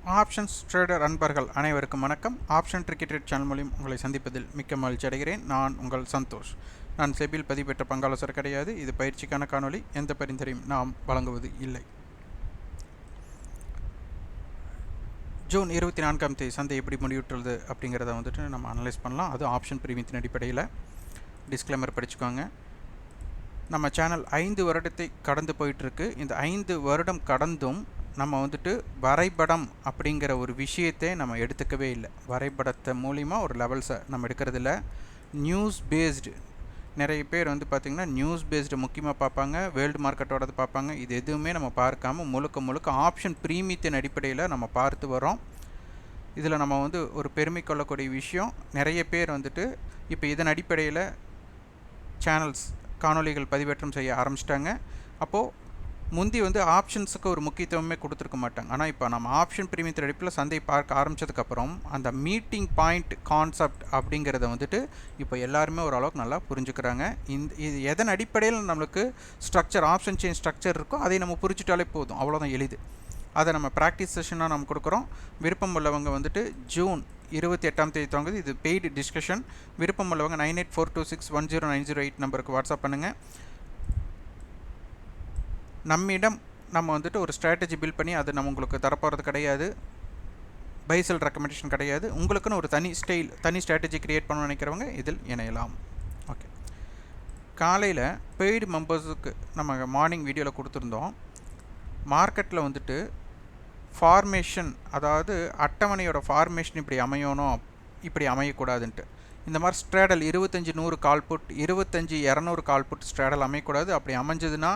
Options trader அன்பர்கள் அனைவருக்கும் வணக்கம். ஆப்ஷன் ட்ரிக்கெட் சேனல் மூலம் உங்களை சந்திப்பதில் மிக்க மகிழ்ச்சி அடைகிறேன். நான் உங்கள் சந்தோஷ். நான் செபியில் பதிவு பெற்ற பங்காளர் கிடையாது. இது பயிற்சிக்கான காணொலி. எந்த பரிந்துரையும் நாம் வழங்குவது இல்லை. ஜூன் 24ஆம் தேதி சந்தை எப்படி முடிவுற்றுள்ளது அப்படிங்கிறத வந்துட்டு நம்ம அனலைஸ் பண்ணலாம். அது ஆப்ஷன் பிரீமியத்தின் அடிப்படையில். டிஸ்க்ளைமர் படிச்சுக்கோங்க. நம்ம சேனல் 5 வருடத்தை கடந்து போயிட்டுருக்கு. இந்த 5 வருடம் கடந்தும் நம்ம வந்துட்டு வரைபடம் அப்படிங்கிற ஒரு விஷயத்தை நம்ம எடுத்துக்கவே இல்லை. வரைபடத்தை மூலிமா ஒரு லெவல்ஸை நம்ம எடுக்கிறதில்ல. நியூஸ் பேஸ்டு நிறைய பேர் வந்து பார்த்திங்கன்னா நியூஸ் பேஸ்டு முக்கியமாக பார்ப்பாங்க, வேர்ல்டு மார்க்கெட்டோடது பார்ப்பாங்க. இது எதுவுமே நம்ம பார்க்காம முழுக்க ஆப்ஷன் பிரீமியத்தின் அடிப்படையில் நம்ம பார்த்து வரோம். இதில் நம்ம வந்து ஒரு பெருமை கொள்ளக்கூடிய விஷயம், நிறைய பேர் வந்துட்டு இப்போ இதன் அடிப்படையில் சேனல்ஸ் காணொலிகள் பதிவேற்றம் செய்ய ஆரம்பிச்சிட்டாங்க. அப்போது முந்தி வந்து ஆப்ஷன்ஸுக்கு ஒரு முக்கியத்துவமே கொடுத்துருக்க மாட்டாங்க. ஆனால் இப்போ நம்ம ஆப்ஷன் பிரீமியத்தின் அடிப்படையில் சந்தையை பார்க்க ஆரம்பித்ததுக்கப்புறம் அந்த மீட்டிங் பாயிண்ட் கான்செப்ட் அப்படிங்கிறத வந்துட்டு இப்போ எல்லாருமே ஓரளவுக்கு நல்லா புரிஞ்சுக்கிறாங்க. இது எதன் அடிப்படையில் நம்மளுக்கு ஸ்ட்ரக்சர் ஆப்ஷன் செயின் ஸ்ட்ரக்சர் இருக்கோ அதை நம்ம புரிஞ்சுட்டாலே போதும், அவ்வளோதான் எளிது. அதை நம்ம ப்ராக்டிஸ் செஷனாக நம்ம கொடுக்குறோம். விருப்பம் உள்ளவங்க வந்துட்டு ஜூன் 28ஆம் தேதி தொடங்குது. இது பெய்டு டிஸ்கஷன். விருப்பம் உள்ளவங்க 9842610908 நம்பருக்கு வாட்ஸ்அப் பண்ணுங்கள். நம்மிடம் நம்ம வந்துட்டு ஒரு ஸ்ட்ராட்டஜி பில்ட் பண்ணி அது நம்ம உங்களுக்கு தரப்போகிறது கிடையாது. பை செல் ரெக்கமெண்டேஷன் கிடையாது. உங்களுக்குன்னு ஒரு தனி ஸ்ட்ராட்டஜி க்ரியேட் பண்ணணும்னு நினைக்கிறவங்க இதில் இணையலாம். ஓகே, காலையில் பெய்டு மெம்பர்ஸுக்கு நம்ம மார்னிங் வீடியோவில் கொடுத்துருந்தோம். மார்க்கெட்டில் வந்துட்டு ஃபார்மேஷன், அதாவது அட்டவணையோட ஃபார்மேஷன் இப்படி அமையணும், இப்படி அமையக்கூடாதுன்ட்டு. இந்த மாதிரி ஸ்ட்ராடல் 25-100 கால் புட், 25-200 கால் புட் ஸ்ட்ராடல் அமையக்கூடாது. அப்படி அமைஞ்சதுன்னா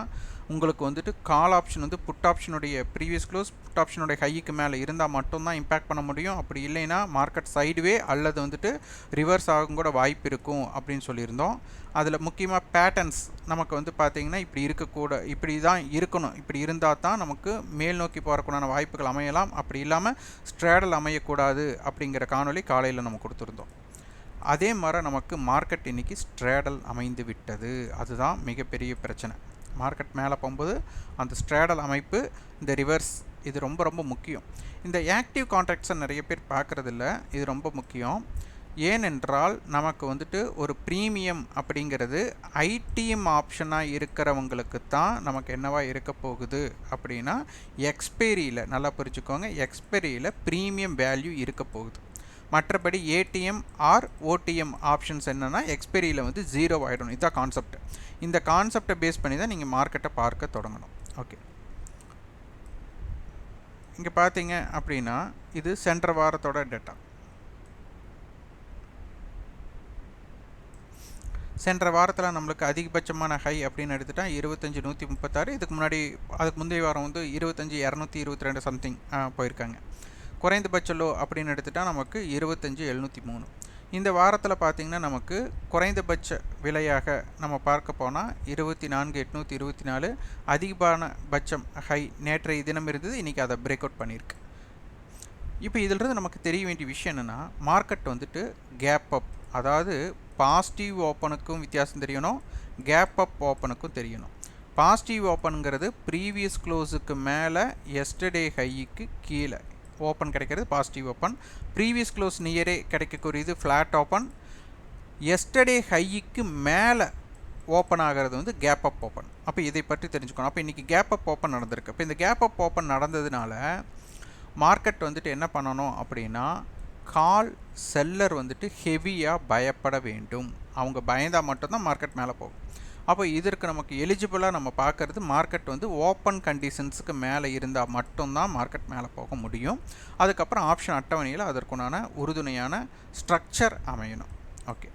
உங்களுக்கு வந்துட்டு கால் ஆப்ஷன் வந்து புட் ஆப்ஷனுடைய ப்ரீவியஸ் க்ளோஸ் புட் ஆப்ஷனுடைய ஹைக்கு மேலே இருந்தால் மட்டும்தான் இம்பேக்ட் பண்ண முடியும். அப்படி இல்லைன்னா மார்க்கெட் சைடுவே அல்லது வந்துட்டு ரிவர்ஸ் ஆகும் கூட வாய்ப்பு இருக்கும் அப்படின்னு சொல்லியிருந்தோம். அதில் முக்கியமாக பேட்டர்ன்ஸ் நமக்கு வந்து பார்த்திங்கன்னா இப்படி இருக்கக்கூட, இப்படி தான் இருக்கணும், இப்படி இருந்தால் தான் நமக்கு மேல் நோக்கி போகிறக்குண்டான வாய்ப்புகள் அமையலாம். அப்படி இல்லாமல் ஸ்ட்ராடல் அமையக்கூடாது அப்படிங்கிற காணொலி காலையில் நம்ம கொடுத்துருந்தோம். அதே மாதிரி நமக்கு மார்க்கெட் இன்றைக்கி ஸ்ட்ராடல் அமைந்து விட்டது. அதுதான் மிகப்பெரிய பிரச்சனை. மார்க்கெட் மேலே போகும்போது அந்த ஸ்ட்ராடல் அமைப்பு, இந்த ரிவர்ஸ், இது ரொம்ப முக்கியம். இந்த ஆக்டிவ் கான்ட்ராக்ட்ஸை நிறைய பேர் பார்க்குறதில்ல. இது ரொம்ப முக்கியம். ஏனென்றால் நமக்கு வந்துட்டு ஒரு ப்ரீமியம் அப்படிங்கிறது ஐடிஎம் ஆப்ஷனாக இருக்கிறவங்களுக்கு தான் நமக்கு என்னவா இருக்க போகுது அப்படின்னா எக்ஸ்பைரியில், நல்லா புரிஞ்சுக்கோங்க, எக்ஸ்பைரியில் ப்ரீமியம் வேல்யூ இருக்க போகுது. மற்றபடி ஏடிஎம் ஆர் ஓடிஎம் ஆப்ஷன்ஸ் என்னென்னா எக்ஸ்பைரியில் வந்து 0 ஆகிடணும். இதுதான் கான்செப்ட். இந்த கான்செப்டை பேஸ் பண்ணி தான் நீங்கள் மார்க்கெட்டை பார்க்க தொடங்கணும். ஓகே, இங்கே பார்த்தீங்க அப்படின்னா இது சென்ற வாரத்தோட டேட்டா. சென்ற வாரத்தில் நம்மளுக்கு அதிகபட்சமான ஹை அப்படின்னு எடுத்துட்டால் 25,136. அதுக்கு முந்தைய வாரம் வந்து 25,222 சம்திங் போயிருக்காங்க. குறைந்தபட்ச லோ அப்படின்னு எடுத்துட்டால் நமக்கு 25,703. இந்த வாரத்தில் பார்த்திங்கன்னா நமக்கு குறைந்தபட்ச விலையாக நம்ம பார்க்க போனால் 24,824. அதிகமான பட்சம் ஹை நேற்றைய தினம் இருந்தது. இன்றைக்கி அதை பிரேக் அவுட் பண்ணியிருக்கு. இப்போ இதிலிருந்து நமக்கு தெரிய வேண்டிய விஷயம் என்னென்னா, மார்க்கெட் வந்துட்டு கேப் அப், அதாவது பாசிட்டிவ் ஓப்பனுக்கும் வித்தியாசம் தெரியணும், கேப் அப் ஓப்பனுக்கும் தெரியணும். பாசிட்டிவ் ஓப்பனுங்கிறது ப்ரீவியஸ் க்ளோஸுக்கு மேலே எஸ்டர்டே ஹைக்கு கீழே ஓப்பன் கிடைக்கிறது பாசிட்டிவ் ஓப்பன். ப்ரீவியஸ் க்ளோஸ் நியரே கிடைக்கக்கூடியது ஃப்ளாட் ஓப்பன். எஸ்டர்டே ஹைக்கு மேலே ஓப்பன் ஆகிறது வந்து கேப் அப் ஓப்பன். அப்போ இதை பற்றி தெரிஞ்சுக்கணும். அப்போ இன்றைக்கி கேப் அப் ஓப்பன் நடந்திருக்கு. இப்போ இந்த கேப் அப் ஓப்பன் நடந்ததுனால மார்க்கெட் வந்துட்டு என்ன பண்ணணும் அப்படின்னா, கால் செல்லர் வந்துட்டு ஹெவியாக பயப்பட வேண்டும். அவங்க பயந்தால் மட்டும்தான் மார்க்கெட் மேலே போகும். அப்போ இதற்கு நமக்கு எலிஜிபிளாக நம்ம பார்க்குறது மார்க்கெட் வந்து ஓப்பன் கண்டிஷன்ஸுக்கு மேலே இருந்தால் மட்டும்தான் மார்க்கெட் மேலே போக முடியும். அதுக்கப்புறம் ஆப்ஷன் அட்டவணையில் அதற்குண்டான உறுதுணையான ஸ்ட்ரக்சர் அமையணும். ஓகே,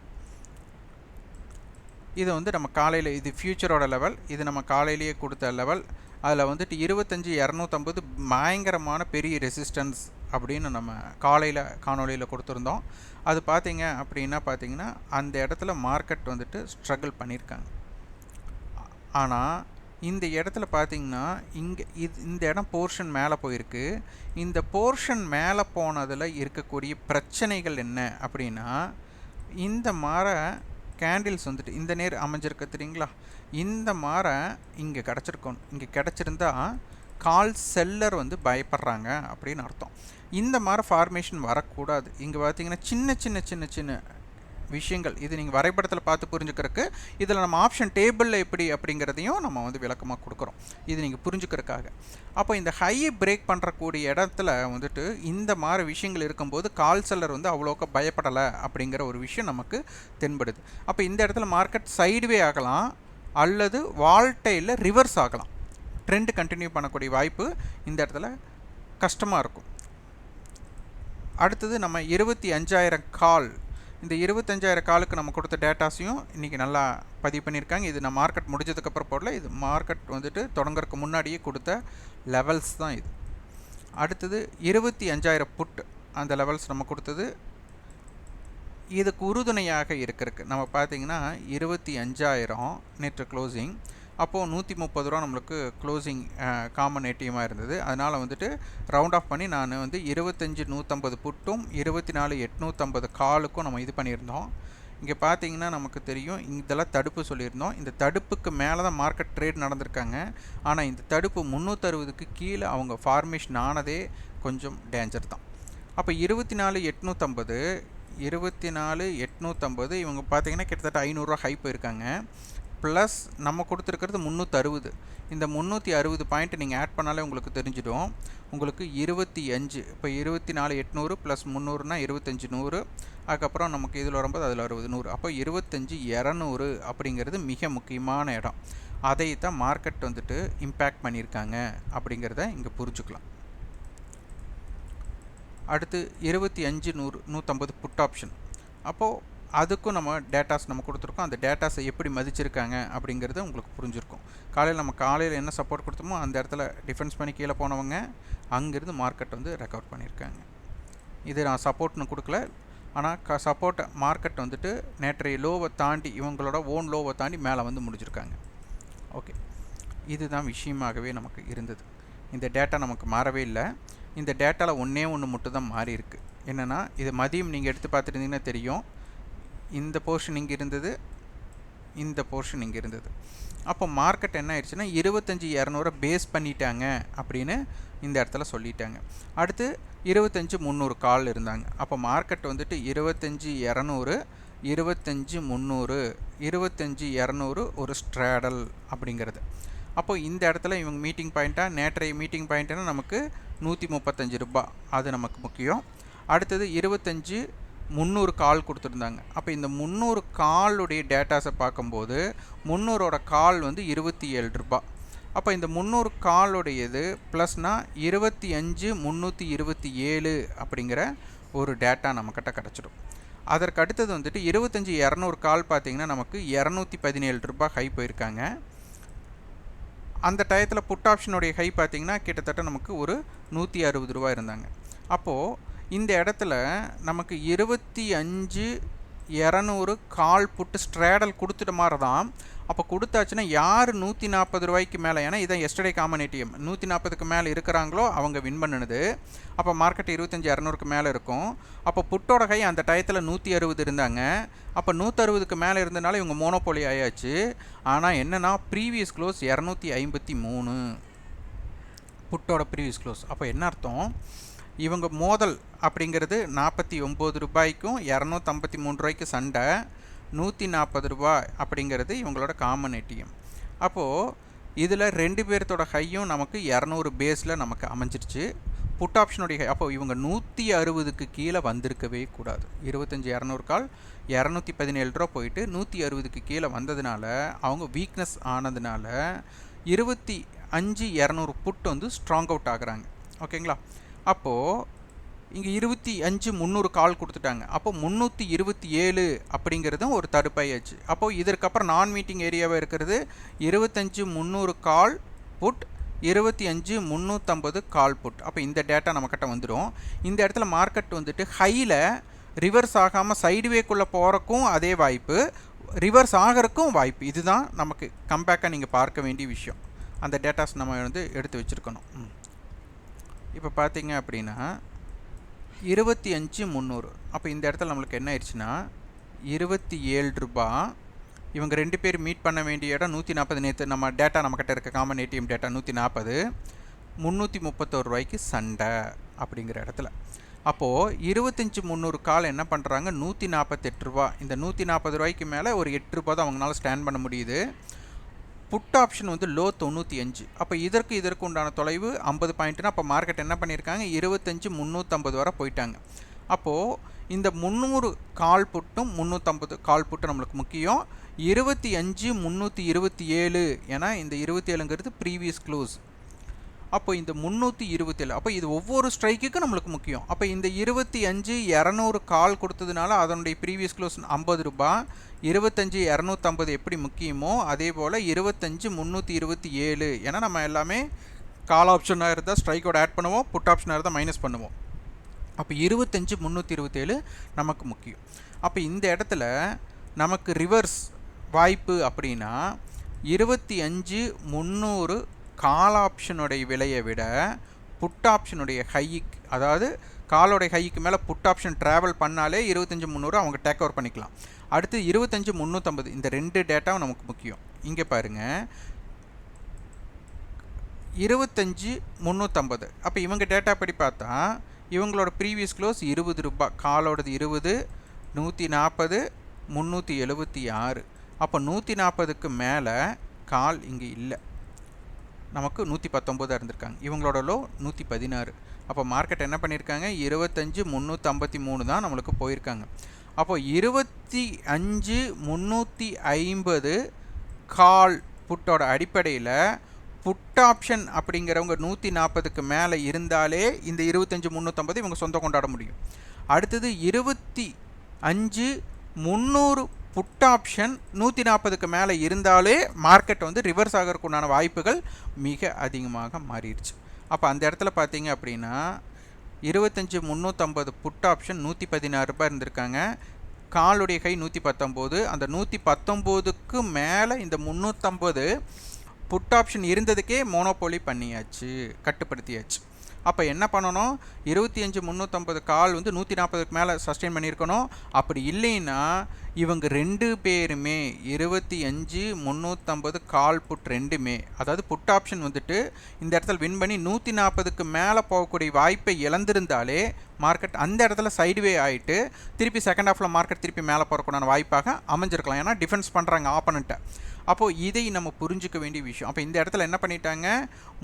இது வந்து நம்ம காலையில், இது ஃப்யூச்சரோட லெவல், இது நம்ம காலையிலேயே கொடுத்த லெவல். அதில் வந்துட்டு 25,250 பயங்கரமான பெரிய ரெசிஸ்டன்ஸ் அப்படின்னு நம்ம காலையில் காணொலியில் கொடுத்துருந்தோம். அது பார்த்திங்கன்னா அந்த இடத்துல மார்க்கெட் வந்துட்டு ஸ்ட்ரகிள் பண்ணியிருக்காங்க. ஆனால் இந்த இடத்துல பார்த்திங்கன்னா இந்த இடம் போர்ஷன் மேலே போயிருக்கு. இந்த போர்ஷன் மேலே போனதில் இருக்கக்கூடிய பிரச்சனைகள் என்ன அப்படின்னா, இந்த மாதிரி கேண்டில்ஸ் வந்துட்டு இந்த நேர் அமைஞ்சிருக்க தெரியுங்களா, இந்த மாதிரி இங்கே கிடச்சிருக்கணும். இங்கே கிடச்சிருந்தா கால் செல்லர் வந்து பயப்படுறாங்க அப்படின்னு அர்த்தம். இந்த மாதிரி ஃபார்மேஷன் வரக்கூடாது. இங்கே பார்த்தீங்கன்னா சின்ன விஷயங்கள் இது நீங்கள் வரைபடத்தில் பார்த்து புரிஞ்சுக்கிறதுக்கு இதில் நம்ம ஆப்ஷன் டேபிளில் எப்படி அப்படிங்கிறதையும் நம்ம வந்து விளக்கமாக கொடுக்குறோம், இது நீங்கள் புரிஞ்சுக்கிறதுக்காக. அப்போ இந்த ஹையை பிரேக் பண்ணுறக்கூடிய இடத்துல வந்துட்டு இந்த மாதிரி விஷயங்கள் இருக்கும்போது கால் செல்லர் வந்து அவ்வளோக்கா பயப்படலை அப்படிங்கிற ஒரு விஷயம் நமக்கு தென்படுது. அப்போ இந்த இடத்துல மார்க்கெட் சைடுவே ஆகலாம் அல்லது வால்டைலில் ரிவர்ஸ் ஆகலாம். ட்ரெண்ட் கண்டினியூ பண்ணக்கூடிய வாய்ப்பு இந்த இடத்துல கஷ்டமாக இருக்கும். அடுத்தது நம்ம 25,000 கால், இந்த 25,000 காலுக்கு நம்ம கொடுத்த டேட்டாஸையும் இன்றைக்கி நல்லா பதிவு பண்ணியிருக்காங்க. இது நான் மார்க்கெட் முடிஞ்சதுக்கப்புறம் போடல, இது மார்க்கெட் வந்துட்டு தொடங்குறதுக்கு முன்னாடியே கொடுத்த லெவல்ஸ் தான் இது. அடுத்தது 25,000 புட், அந்த லெவல்ஸ் நம்ம கொடுத்தது. இதுக்கு உறுதுணையாக இருக்கிறதுக்கு நம்ம பார்த்திங்கன்னா 25,000 நேற்று க்ளோசிங், அப்போது 130 ரூபா நம்மளுக்கு க்ளோசிங் காமன் ஏடிஎம்மாக இருந்தது. அதனால் வந்துட்டு ரவுண்ட் ஆஃப் பண்ணி நான் வந்து 25,150 புட்டும் 24,850 காலுக்கும் நம்ம இது பண்ணியிருந்தோம். இங்கே பார்த்தீங்கன்னா நமக்கு தெரியும், இதெல்லாம் தடுப்பு சொல்லியிருந்தோம். இந்த தடுப்புக்கு மேலே தான் மார்க்கெட் ட்ரேட் நடந்திருக்காங்க. ஆனால் இந்த தடுப்பு 360க்கு கீழே அவங்க ஃபார்மேஷன் ஆனதே கொஞ்சம் டேஞ்சர் தான். அப்போ 24,850 இவங்க பார்த்தீங்கன்னா கிட்டத்தட்ட 500 ரூபா ஹை போயிருக்காங்க. ப்ளஸ் நம்ம கொடுத்துருக்கிறது 360. இந்த 360 பாயிண்ட் நீங்கள் ஆட் பண்ணாலே உங்களுக்கு தெரிஞ்சிடும். உங்களுக்கு 25, இப்போ 24,800 ப்ளஸ் 300னா 25,100, அதுக்கப்புறம் நமக்கு இதில் வரும்போது அதில் 60,100, அப்போ 25,200 அப்படிங்கிறது மிக முக்கியமான இடம். அதை தான் மார்க்கெட் வந்துட்டு இம்பேக்ட் பண்ணியிருக்காங்க அப்படிங்கிறத இங்கே புரிஞ்சுக்கலாம். அடுத்து 25,150 புட் ஆப்ஷன், அப்போது அதுக்கும் நம்ம டேட்டாஸ் நம்ம கொடுத்துருக்கோம். அந்த டேட்டாஸை எப்படி மதிச்சிருக்காங்க அப்படிங்கிறது உங்களுக்கு புரிஞ்சிருக்கும். காலையில் என்ன சப்போர்ட் கொடுத்தோமோ அந்த இடத்துல டிஃபென்ஸ் பண்ணி கீழே போனவங்க அங்கேருந்து மார்க்கெட் வந்து ரெக்கவர் பண்ணியிருக்காங்க. இது நான் சப்போர்ட்னு கொடுக்கல, ஆனால் சப்போர்ட் மார்க்கெட் வந்துட்டு நேற்றைய லோவை தாண்டி இவங்களோட ஓன் லோவை தாண்டி மேலே வந்து முடிஞ்சிருக்காங்க. ஓகே, இதுதான் விஷயமாகவே நமக்கு இருந்தது. இந்த டேட்டா நமக்கு மாறவே இல்லை. இந்த டேட்டாவில் ஒன்று மட்டும் தான் மாறி இருக்குது. என்னென்னா, இது மதியம் நீங்கள் எடுத்து பார்த்துருந்தீங்கன்னா தெரியும், இந்த போர்ஷன் இங்கே இருந்தது, இந்த போர்ஷன் இங்கே இருந்தது. அப்போ மார்க்கெட் என்ன ஆயிடுச்சுன்னா 25,200 பேஸ் பண்ணிட்டாங்க அப்படின்னு இந்த இடத்துல சொல்லிட்டாங்க. அடுத்து 25,300 கால் இருந்தாங்க. அப்போ மார்க்கெட் வந்துட்டு 25,200, 25,300, 25,200 ஒரு ஸ்ட்ராடல் அப்படிங்கிறது. அப்போ இந்த இடத்துல இவங்க மீட்டிங் பாயிண்ட்டாக, நேற்றைய மீட்டிங் பாயிண்ட்டுன்னா நமக்கு 135 ரூபா, அது நமக்கு முக்கியம். அடுத்தது 25,300 கால் கொடுத்துருந்தாங்க. அப்போ இந்த 300 காலுடைய டேட்டாஸை பார்க்கும்போது 300ஓட கால் வந்து 27 ரூபா. அப்போ இந்த 300 காலுடையது ப்ளஸ்னால் 25,327 அப்படிங்கிற ஒரு டேட்டா நம்மக்கிட்ட கிடச்சிடும். அதற்கு அடுத்தது வந்துட்டு 25,200 கால் பார்த்திங்கன்னா நமக்கு 217 ரூபா ஹை போயிருக்காங்க. அந்த டயத்தில் புட் ஆப்ஷனுடைய ஹை பார்த்திங்கன்னா கிட்டத்தட்ட நமக்கு ஒரு 160 ரூபா இருந்தாங்க. அப்போது இந்த இடத்துல நமக்கு 25,200 கால் புட்டு ஸ்ட்ராடல் கொடுத்துட்ட மாதிரி தான். அப்போ கொடுத்தாச்சுன்னா யார் 140 ரூபாய்க்கு மேலே, ஏன்னா இதான் எஸ்டர்டே காமன் ஏடிஎம், 140க்கு மேலே இருக்கிறாங்களோ அவங்க வின் பண்ணுனது. அப்போ மார்க்கெட் 25,200க்கு மேலே இருக்கும். அப்போ புட்டோட கை அந்த டயத்தில் 160 இருந்தாங்க. அப்போ 160க்கு மேலே இருந்தனால இவங்க மோனோபோலி ஆயாச்சு. ஆனால் என்னென்னா ப்ரீவியஸ் க்ளோஸ் 253 புட்டோட ப்ரீவியஸ் க்ளோஸ். அப்போ என்ன அர்த்தம், இவங்க மோதல் அப்படிங்கிறது 49 ரூபாய்க்கும் 253 ரூபாய்க்கு சண்டை, 140 ரூபாய் அப்படிங்கிறது இவங்களோட காமன் ஏடிஎம். அப்போது இதில் 2 பேர்த்தோட ஹையும் நமக்கு 200 பேஸில் நமக்கு அமைஞ்சிருச்சு. புட் ஆப்ஷனுடைய ஹை, அப்போ இவங்க 160க்கு கீழே வந்திருக்கவே கூடாது. 25,200 கால் 217 ரூபா போயிட்டு 160க்கு கீழே வந்ததுனால அவங்க வீக்னஸ் ஆனதுனால 25,200 புட் வந்து ஸ்ட்ராங் அவுட் ஆகுறாங்க. ஓகேங்களா? அப்போது இங்கே 25,300 கால் கொடுத்துட்டாங்க. அப்போ 327 அப்படிங்கிறதும் ஒரு தடுப்பாயாச்சு. அப்போது இதற்கப்புறம் நான் மீட்டிங் ஏரியாவாக இருக்கிறது 25,300 கால் புட், 25,350 கால் புட். அப்போ இந்த டேட்டா நம்மக்கிட்ட வந்துடும். இந்த இடத்துல மார்க்கெட் வந்துட்டு ஹையில் ரிவர்ஸ் ஆகாமல் சைடுவேக்குள்ளே போகிறக்கும் அதே வாய்ப்பு, ரிவர்ஸ் ஆகிறக்கும் வாய்ப்பு. இதுதான் நமக்கு கம்பேக்காக நீங்கள் பார்க்க வேண்டிய விஷயம். அந்த டேட்டாஸ் நம்ம வந்து எடுத்து வச்சுருக்கணும். இப்போ பார்த்தீங்க அப்படின்னா 25,300, அப்போ இந்த இடத்துல நம்மளுக்கு என்ன ஆயிடுச்சுன்னா 27 ரூபா. இவங்க 2 பேர் மீட் பண்ண வேண்டிய இடம் 140. நேற்று நம்ம டேட்டா நம்மக்கிட்ட இருக்க காமன் ஏடிஎம் டேட்டா 140, 331 ரூபாய்க்கு சண்டை. அப்படிங்கிற இடத்துல. அப்போது 25,300 கால் என்ன பண்ணுறாங்க, 148 ரூபா. இந்த 140 ரூபாய்க்கு மேலே ஒரு 8 ரூபா தான் அவங்களால ஸ்டாண்ட் பண்ண முடியுது. புட் ஆப்ஷன் வந்து லோ 95. அப்போ இதற்கு உண்டான தொலைவு 50 பாயிண்ட்னா அப்போ மார்க்கெட் என்ன பண்ணியிருக்காங்க, 25,350 வரை போயிட்டாங்க. அப்போது இந்த 300 கால் புட்டும் 350 கால் புட்டும் நம்மளுக்கு முக்கியம். 25,327 ஏன்னா இந்த 27ங்கிறது ப்ரீவியஸ் க்ளோஸ். அப்போ இந்த 327, அப்போ இது ஒவ்வொரு ஸ்ட்ரைக்குக்கும் நம்மளுக்கு முக்கியம். அப்போ இந்த 25,200 கால் கொடுத்ததுனால அதனுடைய ப்ரீவியஸ் க்ளோஸ் 50 ரூபா. 25,250 எப்படி முக்கியமோ அதே போல் 25,327. ஏன்னா நம்ம எல்லாமே கால் ஆப்ஷனாக இருந்தால் ஸ்ட்ரைக்கோட ஆட் பண்ணுவோம், புட் ஆப்ஷனாக இருந்தால் மைனஸ் பண்ணுவோம். அப்போ 25,327 நமக்கு முக்கியம். அப்போ இந்த இடத்துல நமக்கு ரிவர்ஸ் வாய்ப்பு அப்படின்னா 25,300 கால் ஆப்ஷனுடைய விலையை விட புட் ஆப்ஷனுடைய ஹைக்கு, அதாவது காலோடைய ஹைக்கு மேலே புட் ஆப்ஷன் ட்ராவல் பண்ணாலே 25,300 அவங்க டேக் ஓவர் பண்ணிக்கலாம். அடுத்து 25,350 இந்த ரெண்டு டேட்டாவும் நமக்கு முக்கியம். இங்கே பாருங்கள் 25,350. அப்போ இவங்க டேட்டா படி பார்த்தா இவங்களோட ப்ரீவியஸ் க்ளோஸ் 20 ரூபா, காலோடது 20, 140, 376. அப்போ 140க்கு மேலே கால் இங்கே இல்லை, நமக்கு 119 இருந்திருக்காங்க. இவங்களோட லோ 116. அப்போ மார்க்கெட் என்ன பண்ணியிருக்காங்க, 25,353 தான் நம்மளுக்கு போயிருக்காங்க. அப்போ 25,350 கால் புட்டோட அடிப்படையில் புட் ஆப்ஷன் அப்படிங்கிறவங்க 140க்கு மேலே இருந்தாலே இந்த 25,350 இவங்க சொந்தம் கொண்டாட முடியும். அடுத்தது 25,300 புட் ஆப்ஷன் 140க்கு மேலே இருந்தாலே மார்க்கெட் வந்து ரிவர்ஸ் ஆகிறதுக்கு உண்டான வாய்ப்புகள் மிக அதிகமாக மாறிடுச்சு. அப்போ அந்த இடத்துல பார்த்தீங்க அப்படின்னா 25,350 புட் ஆப்ஷன் 116 ரூபாய் இருந்திருக்காங்க. காலுடைய கை 119. அந்த 119க்கு மேலே இந்த 350 புட் ஆப்ஷன் இருந்ததுக்கே மோனோபோலி பண்ணியாச்சு, கட்டுப்படுத்தியாச்சு. அப்போ என்ன பண்ணணும், 25,350 கால் வந்து 140க்கு மேலே சஸ்டெயின் பண்ணியிருக்கணும். அப்படி இல்லைன்னா இவங்க ரெண்டு பேருமே 25,350 கால் புட் ரெண்டுமே, அதாவது புட் ஆப்ஷன் வந்துட்டு இந்த இடத்துல வின் பண்ணி 140க்கு மேலே போகக்கூடிய வாய்ப்பை இழந்திருந்தாலே மார்க்கெட் அந்த இடத்துல சைடுவே ஆகிட்டு திருப்பி செகண்ட் ஹாஃபில் மார்க்கெட் திருப்பி மேலே போகிறக்குண்டான வாய்ப்பாக அமைஞ்சிருக்கலாம். ஏன்னா டிஃபென்ஸ் பண்ணுறாங்க ஆப்பனண்ட்டை. அப்போது இதை நம்ம புரிஞ்சிக்க வேண்டிய விஷயம். அப்போ இந்த இடத்துல என்ன பண்ணிட்டாங்க,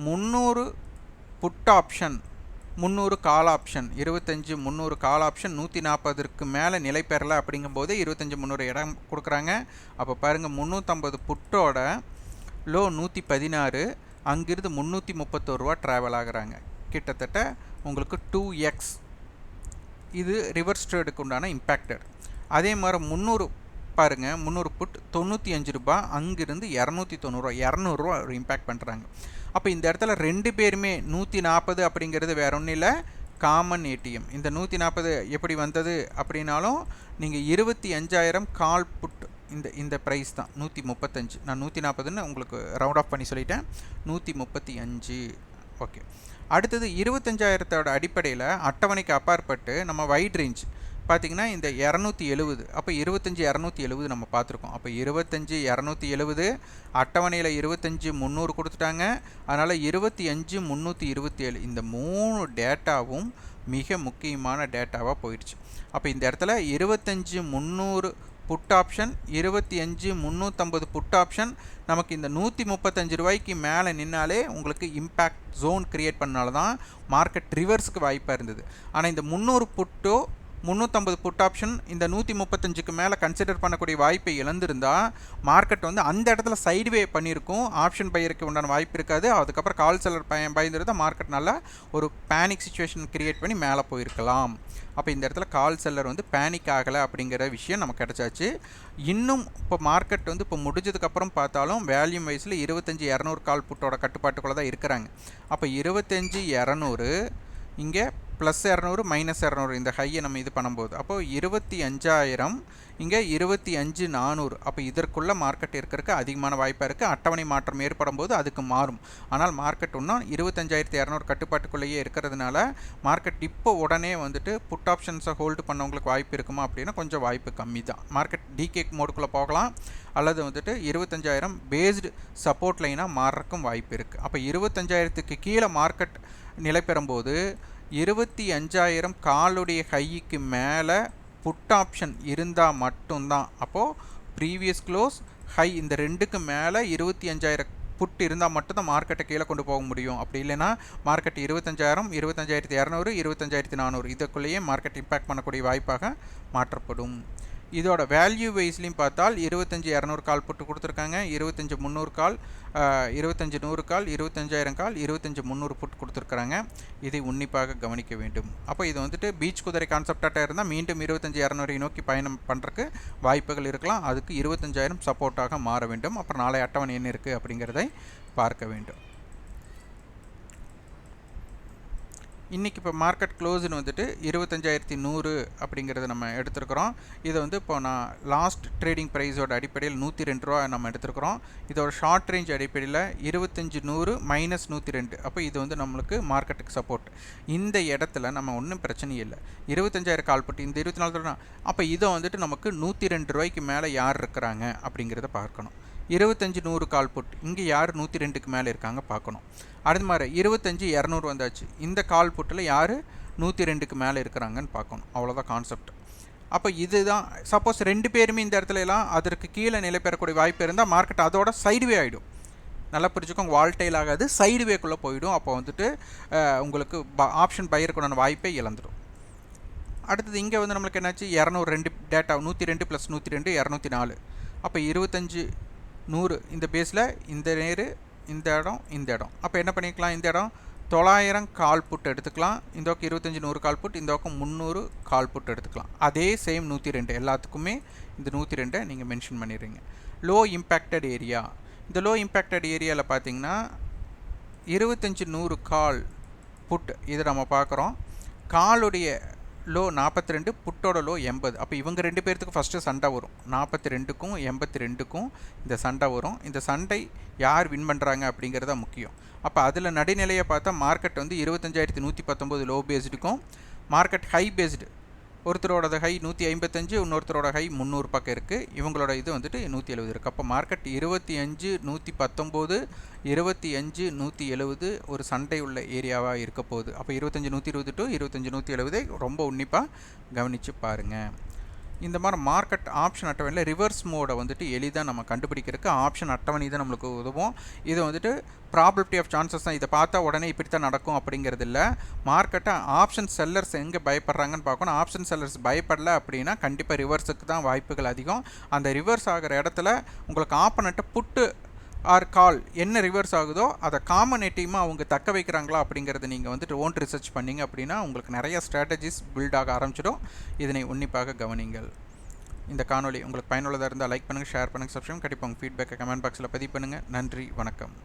300 put option 300 call option 25,300 call option 140க்கு மேலே நிலை பெறலை அப்படிங்கும்போது 25,300 இடம் கொடுக்குறாங்க. அப்போ பாருங்கள் 350 புட்டோட லோ 116, அங்கிருந்து 331 ரூபா ட்ராவல் ஆகுறாங்க. கிட்டத்தட்ட உங்களுக்கு 2x இது ரிவர்ஸ் ட்ரேடுக்கு உண்டான இம்பேக்டட். அதே மாதிரி 300 பாருங்கள் 300 புட் 95 ரூபா, அங்கிருந்து 290 ரூபா 200 ரூபா ஒரு இம்பேக்ட் பண்ணுறாங்க. அப்போ இந்த இடத்துல ரெண்டு பேருமே 140 அப்படிங்கிறது வேற ஒன்றும் இல்லை, காமன் ஏடிஎம். இந்த 140 எப்படி வந்தது அப்படின்னாலும் நீங்கள் 25,000 கால் புட் இந்த ப்ரைஸ் தான் 135. நான் 140ன்னு உங்களுக்கு ரவுண்ட் ஆஃப் பண்ணி சொல்லிட்டேன், 135. ஓகே. அடுத்தது 25,000 அடிப்படையில் அட்டவணைக்கு அப்பாற்பட்டு நம்ம வைட் ரேஞ்ச் பார்த்திங்கன்னா இந்த 270. அப்போ 25,270 நம்ம பார்த்துருக்கோம். அப்போ 25,270 அட்டவணையில் 25,300 கொடுத்துட்டாங்க. அதனால் 25,327 இந்த 3 டேட்டாவும் மிக முக்கியமான டேட்டாவாக போயிடுச்சு. அப்போ இந்த இடத்துல 25,300 புட் ஆப்ஷன் 25,350 புட் ஆப்ஷன் நமக்கு இந்த 135 ரூபாய்க்கு மேலே நின்னாலே உங்களுக்கு இம்பேக்ட் ஜோன் கிரியேட் பண்ணால தான் மார்க்கெட் ரிவர்ஸுக்கு வாய்ப்பாக இருந்தது. ஆனால் இந்த 300 புட்டோ 350 புட் ஆப்ஷன் இந்த 135க்கு மேலே கன்சிடர் பண்ணக்கூடிய வாய்ப்பை இழந்திருந்தால் மார்க்கெட் வந்து அந்த இடத்துல சைடுவே பண்ணியிருக்கும், ஆப்ஷன் பையருக்கு உண்டான வாய்ப்பு இருக்காது. அதுக்கப்புறம் கால் செல்லர் பயந்துருந்தால் மார்க்கெட் நல்லா ஒரு பேனிக் சிச்சுவேஷன் கிரியேட் பண்ணி மேலே போயிருக்கலாம். அப்போ இந்த இடத்துல கால் செல்லர் வந்து பேனிக் ஆகலை அப்படிங்கிற விஷயம் நமக்கு கிடச்சாச்சு. இன்னும் இப்போ மார்க்கெட் வந்து இப்போ முடிஞ்சதுக்கப்புறம் பார்த்தாலும் வேல்யூம் வைஸில் 25,200 கால் புட்டோட கட்டுப்பாட்டுக்குள்ளே தான் இருக்கிறாங்க. அப்போ 25,200 இங்கே +200 -200 இந்த ஹையை நம்ம இது பண்ணும்போது அப்போது 25,000 இங்கே 25,400. அப்போ இதற்குள்ள மார்க்கெட் இருக்கிறதுக்கு அதிகமான வாய்ப்பாக இருக்குது. அட்டவணை மாற்றம் ஏற்படும் போது அதுக்கு மாறும். ஆனால் மார்க்கெட் இன்னும் 25,200 கட்டுப்பாட்டுக்குள்ளேயே இருக்கிறதுனால மார்க்கெட் இப்போ உடனே வந்துட்டு புட் ஆப்ஷன்ஸை ஹோல்டு பண்ணவங்களுக்கு வாய்ப்பு இருக்குமா அப்படின்னா கொஞ்சம் வாய்ப்பு கம்மி தான். மார்க்கெட் டிகே மோடுக்குள்ளே போகலாம், அல்லது வந்துட்டு 25,000 பேஸ்டு சப்போர்ட் லைனாக மாறுறக்கும் வாய்ப்பு இருக்குது. அப்போ 25,000க்கு கீழே மார்க்கெட் நிலை பெறும்போது 25,000 காலுடைய ஹைக்கு மேலே புட் ஆப்ஷன் இருந்தால் மட்டும்தான், அப்போது ப்ரீவியஸ் க்ளோஸ் ஹை இந்த ரெண்டுக்கு மேலே 25,000 புட் இருந்தால் மட்டும்தான் மார்க்கெட்டை கீழே கொண்டு போக முடியும். அப்படி இல்லைன்னா மார்க்கெட் 25,000, 25,200, 25,400 இதுக்குள்ளேயே மார்க்கெட் இம்பேக்ட் பண்ணக்கூடிய வாய்ப்பாக மாற்றப்படும். இதோட வேல்யூ வைஸ்லையும் பார்த்தால் 25,200 கால் புட்டு கொடுத்துருக்காங்க, 25,300 கால், 25,100 கால், 25,000 கால், 25,300 புட் கொடுத்துருக்குறாங்க. இதை உன்னிப்பாக கவனிக்க வேண்டும். அப்போ இது வந்துட்டு பீச் குதிரை கான்செப்டாக இருந்தால் மீண்டும் 25,200 நோக்கி பயணம் பண்ணுறதுக்கு வாய்ப்புகள் இருக்கலாம். அதுக்கு 25,000 சப்போர்ட்டாக மாற வேண்டும். அப்புறம் நாளை அட்டவணை என்ன இருக்குது அப்படிங்கிறதை பார்க்க வேண்டும். இன்றைக்கி இப்போ மார்க்கெட் க்ளோஸ்னு வந்துட்டு 25,100 அப்படிங்கிறத நம்ம எடுத்துருக்குறோம். இதை வந்து இப்போ நான் லாஸ்ட் ட்ரேடிங் ப்ரைஸோட அடிப்படையில் 102 ரூபா நம்ம எடுத்துருக்குறோம். இதோட ஷார்ட் ரேஞ்ச் அடிப்படையில் 25,100 - 102. அப்போ இது வந்து நம்மளுக்கு மார்க்கெட்டுக்கு சப்போர்ட். இந்த இடத்துல நம்ம ஒன்றும் பிரச்சனையே இல்லை. 25,000 கால் போட்டு இந்த 24 அப்போ இதை வந்துட்டு நமக்கு 102 ரூபாய்க்கு மேலே யார் இருக்கிறாங்க அப்படிங்கிறத பார்க்கணும். 25,100 கால் புட் இங்கே யார் 102க்கு மேலே இருக்காங்க பார்க்கணும். அடுத்த மாதிரி 25,200 வந்தாச்சு. இந்த கால் புட்டில் யார் 102க்கு மேலே இருக்கிறாங்கன்னு பார்க்கணும். அவ்வளோதான் கான்செப்ட். அப்போ இதுதான் சப்போஸ் ரெண்டு பேருமே இந்த இடத்துல எல்லாம் அதற்கு கீழே நிலை பெறக்கூடிய வாய்ப்பு இருந்தால் மார்க்கெட் அதோட சைடுவே ஆகிடும். நல்லா புரிஞ்சுக்கோங்க, வால்டைல் ஆகாது, சைடுவேக்குள்ளே போயிடும். அப்போ வந்துட்டு உங்களுக்கு ஆப்ஷன் பையருக்குண்டான வாய்ப்பை இழந்துடும். அடுத்தது இங்கே வந்து நம்மளுக்கு என்னாச்சு 202 டேட்டா 102 + 102 204. அப்போ 25,100 இந்த பேஸில் இந்த நேரு இந்த இடம் இந்த இடம். அப்போ என்ன பண்ணிக்கலாம், இந்த இடம் 900 கால் புட் எடுத்துக்கலாம். இந்த பக்கம் 25,100 கால் புட், இந்த பக்கம் 300 கால் புட் எடுத்துக்கலாம். அதே சேம் 102 எல்லாத்துக்குமே இந்த 102 நீங்கள் மென்ஷன் பண்ணிடுறீங்க. லோ இம்பேக்டட் ஏரியா, இந்த லோ இம்பேக்டட் ஏரியாவில் பார்த்தீங்கன்னா 25,100 கால் புட் இதை நம்ம பார்க்குறோம். காலுடைய லோ 42, புட்டோட லோ 80. அப்போ இவங்க ரெண்டு பேர்த்துக்கு ஃபஸ்ட்டு சண்டை வரும். 42க்கும் 82க்கும் இந்த சண்டை வரும். இந்த சண்டை யார் வின் பண்ணுறாங்க அப்படிங்கிறத முக்கியம். அப்போ அதில் நடுநிலையை பார்த்தா மார்க்கெட் வந்து 25,119 லோ பேஸ்டுக்கும் மார்க்கெட் ஹை பேஸ்டு ஒருத்தரோட ஹை 155, இன்னொருத்தரோட ஹை 300 பக்கம் இருக்குது. இவங்களோட இது வந்துட்டு 170 இருக்குது. அப்போ மார்க்கெட் 25,119, 25,170 ஒரு சண்டை உள்ள ஏரியாவாக இருக்க போகுது. அப்போ 25,120 to 25,170 ரொம்ப உன்னிப்பாக கவனித்து பாருங்கள். இந்த மாதிரி மார்க்கெட் ஆப்ஷன் அட்டவணையில் ரிவர்ஸ் மோடை வந்துட்டு எளிதாக நம்ம கண்டுபிடிக்கிறதுக்கு ஆப்ஷன் அட்டவணை தான் நம்மளுக்கு உதவும். இது வந்துட்டு ப்ராபபிலிட்டி ஆஃப் சான்சஸ் தான். இதை பார்த்தா உடனே இப்படி தான் நடக்கும் அப்படிங்கிறது இல்லை. மார்க்கெட்டை ஆப்ஷன் செல்லர்ஸ் எங்கே பயப்படுறாங்கன்னு பார்க்கணும். ஆப்ஷன் செல்லர்ஸ் பயப்படலை அப்படின்னா கண்டிப்பாக ரிவர்ஸுக்கு தான் வாய்ப்புகள் அதிகம். அந்த ரிவர்ஸ் ஆகிற இடத்துல உங்களுக்கு ஆப்பனண்ட்டை புட்டு ஆர் கால் என்ன ரிவர்ஸ் ஆகுதோ அதை காமனேட்டிவ்மாக அவங்க தக்க வைக்கிறாங்களா அப்படிங்கிறது நீங்கள் வந்துட்டு ஓன் ரிசர்ச் பண்ணிங்க அப்படின்னா உங்களுக்கு நிறைய ஸ்ட்ராட்டஜிஸ் பில்ட் ஆக ஆரம்பிச்சிடும். இதனை உன்னிப்பாக கவனிங்கள். இந்த காணொலி உங்களுக்கு பயனுள்ளதாக இருந்தால் லைக் பண்ணுங்கள், ஷேர் பண்ணுங்கள், சப்ஸ்கிரைப் கண்டிப்பாக உங்கள் ஃபீட்பேக்கை கமெண்ட் பாக்ஸில் பதிவு பண்ணுங்கள். நன்றி, வணக்கம்.